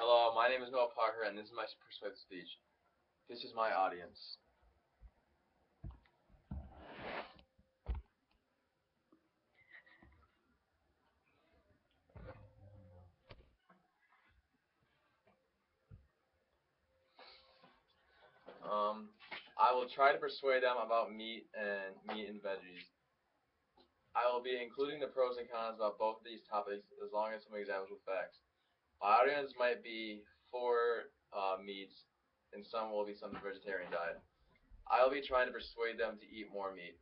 Hello, my name is Noah Parker, and this is my persuasive speech. This is my audience. I will try to persuade them about meat and veggies. I will be including the pros and cons about both of these topics as long as some examples with facts. My audience might be for meats, and some will be some vegetarian diet. I will be trying to persuade them to eat more meat.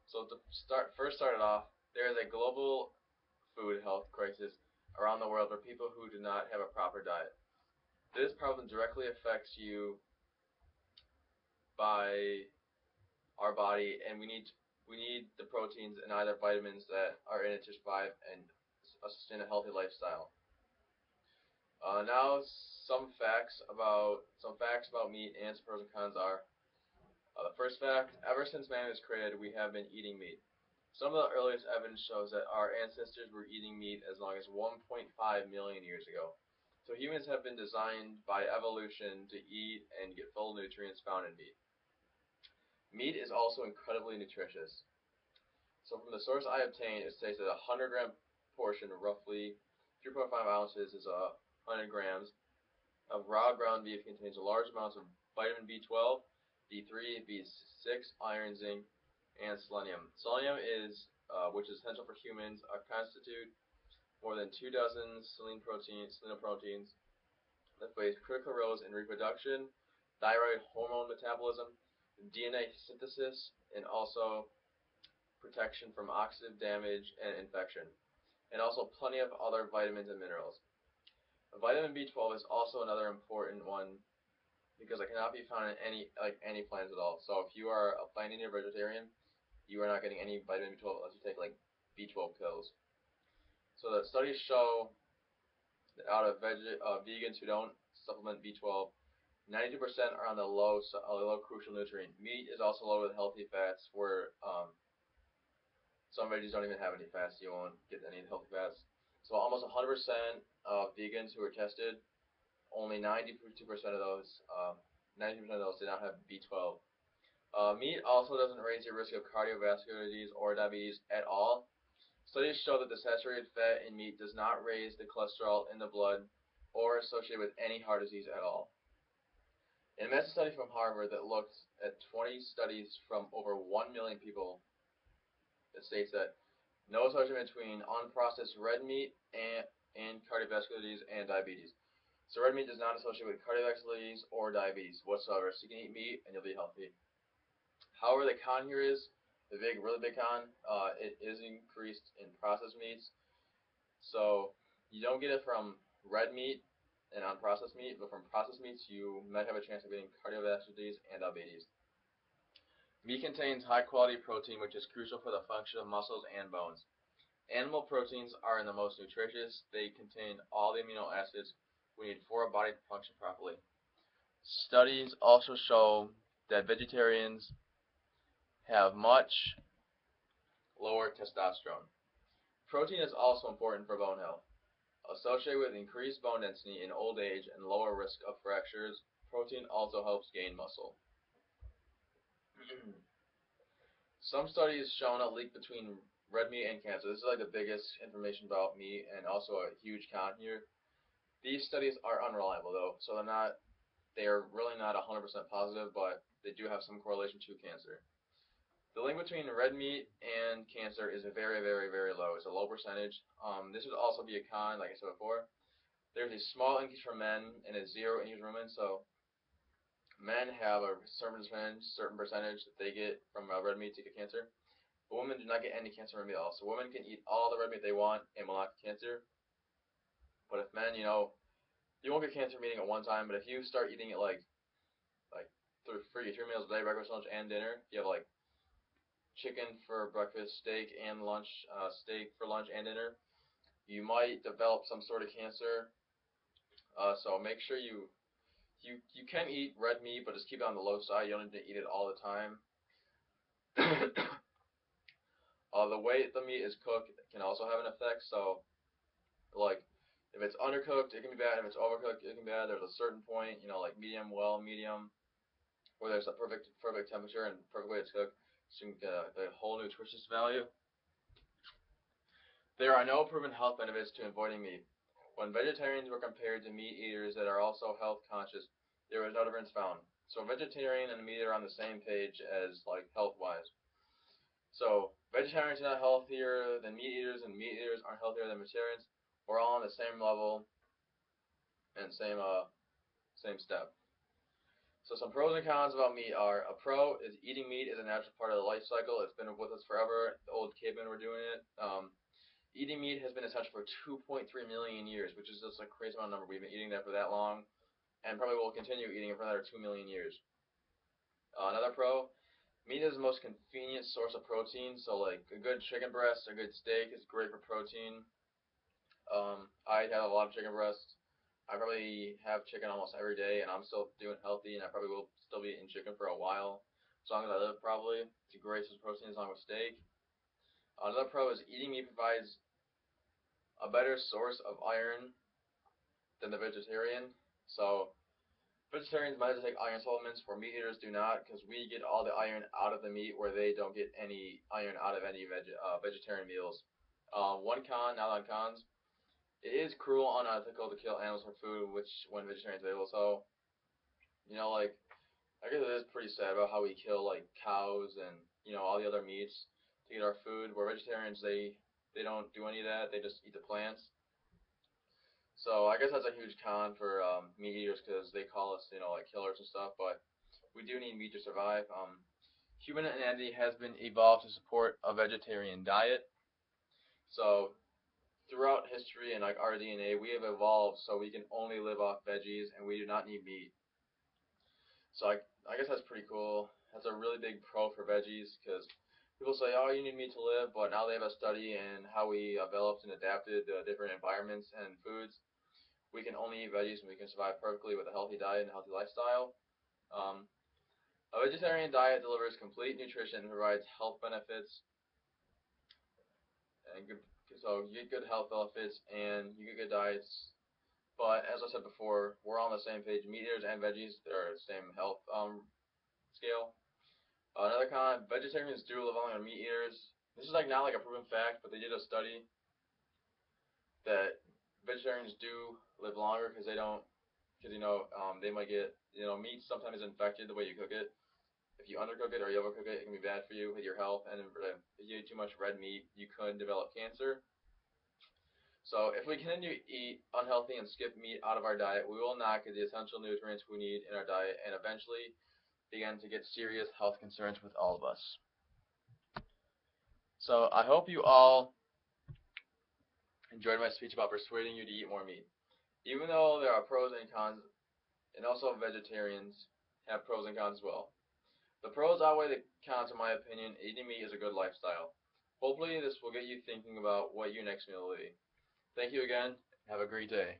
So to start it off, there is a global food health crisis around the world for people who do not have a proper diet. This problem directly affects you by our body, and we need the proteins and other vitamins that are in it to survive and sustain a healthy lifestyle. Now some facts about meat and its pros and cons are: the first fact: ever since man was created, we have been eating meat. Some of the earliest evidence shows that our ancestors were eating meat as long as 1.5 million years ago. So humans have been designed by evolution to eat and get full nutrients found in meat. Meat is also incredibly nutritious. So from the source I obtained, it states that a 100-gram portion, roughly 3.5 ounces, is 100 grams of raw ground beef, contains large amounts of vitamin B12, B3, B6, iron, zinc, and selenium. Selenium which is essential for humans, constitute more than 2 dozen selenoproteins that play critical roles in reproduction, thyroid hormone metabolism, DNA synthesis, and also protection from oxidative damage and infection, and also plenty of other vitamins and minerals. Vitamin B12 is also another important one because it cannot be found in any plants at all. So if you are a plant eater vegetarian, you are not getting any vitamin B12 unless you take like B12 pills. So the studies show that out of vegans who don't supplement B12, 92% are on the low crucial nutrient. Meat is also loaded with healthy fats, where some veggies don't even have any fats. You won't get any healthy fats. So almost 100% of vegans who were tested, only 92% of those, 90% of those did not have B12. Meat also doesn't raise your risk of cardiovascular disease or diabetes at all. Studies show that the saturated fat in meat does not raise the cholesterol in the blood or associate with any heart disease at all. In a meta study from Harvard that looked at 20 studies from over 1 million people, it states that no association between unprocessed red meat and cardiovascular disease and diabetes. So red meat does not associate with cardiovascular disease or diabetes whatsoever. So you can eat meat and you'll be healthy. However, the con here is really big con. It is increased in processed meats. So you don't get it from red meat and unprocessed meat, but from processed meats you might have a chance of getting cardiovascular disease and diabetes. Meat contains high-quality protein, which is crucial for the function of muscles and bones. Animal proteins are the most nutritious. They contain all the amino acids we need for a body to function properly. Studies also show that vegetarians have much lower testosterone. Protein is also important for bone health. Associated with increased bone density in old age and lower risk of fractures, protein also helps gain muscle. Some studies shown a link between red meat and cancer. This is like the biggest information about meat and also a huge con here. These studies are unreliable though, so they are really not 100% positive, but they do have some correlation to cancer. The link between red meat and cancer is very, very, very low. It's a low percentage. This would also be a con, like I said before. There's a small increase for men and a zero increase for women, so men have a certain percentage that they get from red meat to get cancer, but women do not get any cancer from meat at all. So women can eat all the red meat they want and will not get cancer. But if men, you won't get cancer from eating it one time, but if you start eating it like three meals a day, breakfast, lunch, and dinner, if you have like chicken for breakfast, steak for lunch and dinner, you might develop some sort of cancer. So make sure you can eat red meat, but just keep it on the low side. You don't need to eat it all the time. The way the meat is cooked can also have an effect. So, like, If it's undercooked, it can be bad. If it's overcooked, it can be bad. There's a certain point, like medium, well, medium, where there's a perfect temperature and perfect way to cook, so you can get the whole nutritious value. There are no proven health benefits to avoiding meat. When vegetarians were compared to meat eaters that are also health conscious, there was no difference found. So a vegetarian and a meat eater are on the same page as health wise. So vegetarians are not healthier than meat eaters, and meat eaters aren't healthier than vegetarians. We're all on the same level and same step. So some pros and cons about meat are: a pro is eating meat is a natural part of the life cycle. It's been with us forever. The old cavemen were doing it. Eating meat has been essential for 2.3 million years, which is just a crazy amount of number. We've been eating that for that long, and probably will continue eating it for another 2 million years. Another pro: meat is the most convenient source of protein. So like a good chicken breast, a good steak is great for protein. I have a lot of chicken breasts. I probably have chicken almost every day, and I'm still doing healthy, and I probably will still be eating chicken for a while, as long as I live probably. It's a great source of protein along with steak. Another pro is eating meat provides a better source of iron than the vegetarian. So vegetarians might have to take iron supplements, where meat eaters do not, because we get all the iron out of the meat, where they don't get any iron out of any vegetarian meals. One con, now on cons. It is cruel, unethical to kill animals for food, which when vegetarians are able. So, I guess it is pretty sad about how we kill cows and all the other meats to get our food. Where vegetarians they don't do any of that; they just eat the plants. So I guess that's a huge con for meat eaters, because they call us killers and stuff. But we do need meat to survive. Human anatomy has been evolved to support a vegetarian diet. So throughout history and our DNA, we have evolved so we can only live off veggies and we do not need meat. So I guess that's pretty cool. That's a really big pro for veggies, because people say, oh, you need meat to live, but now they have a study in how we developed and adapted different environments and foods. We can only eat veggies and we can survive perfectly with a healthy diet and a healthy lifestyle. Um, a vegetarian diet delivers complete nutrition and provides health benefits and good. So you get good health benefits and you get good diets. But as I said before, we're on the same page. Meat eaters and veggies, they're the same health scale. Another con: vegetarians do live longer than meat eaters. This is not a proven fact, but they did a study that vegetarians do live longer, because they might get meat sometimes is infected the way you cook it. If you undercook it or you overcook it, it can be bad for you with your health. And if you eat too much red meat, you could develop cancer. So if we continue to eat unhealthy and skip meat out of our diet, we will not get the essential nutrients we need in our diet, and eventually begin to get serious health concerns with all of us. So I hope you all enjoyed my speech about persuading you to eat more meat. Even though there are pros and cons, and also vegetarians have pros and cons as well. The pros outweigh the cons in my opinion. Eating meat is a good lifestyle. Hopefully this will get you thinking about what your next meal will be. Thank you again. Have a great day.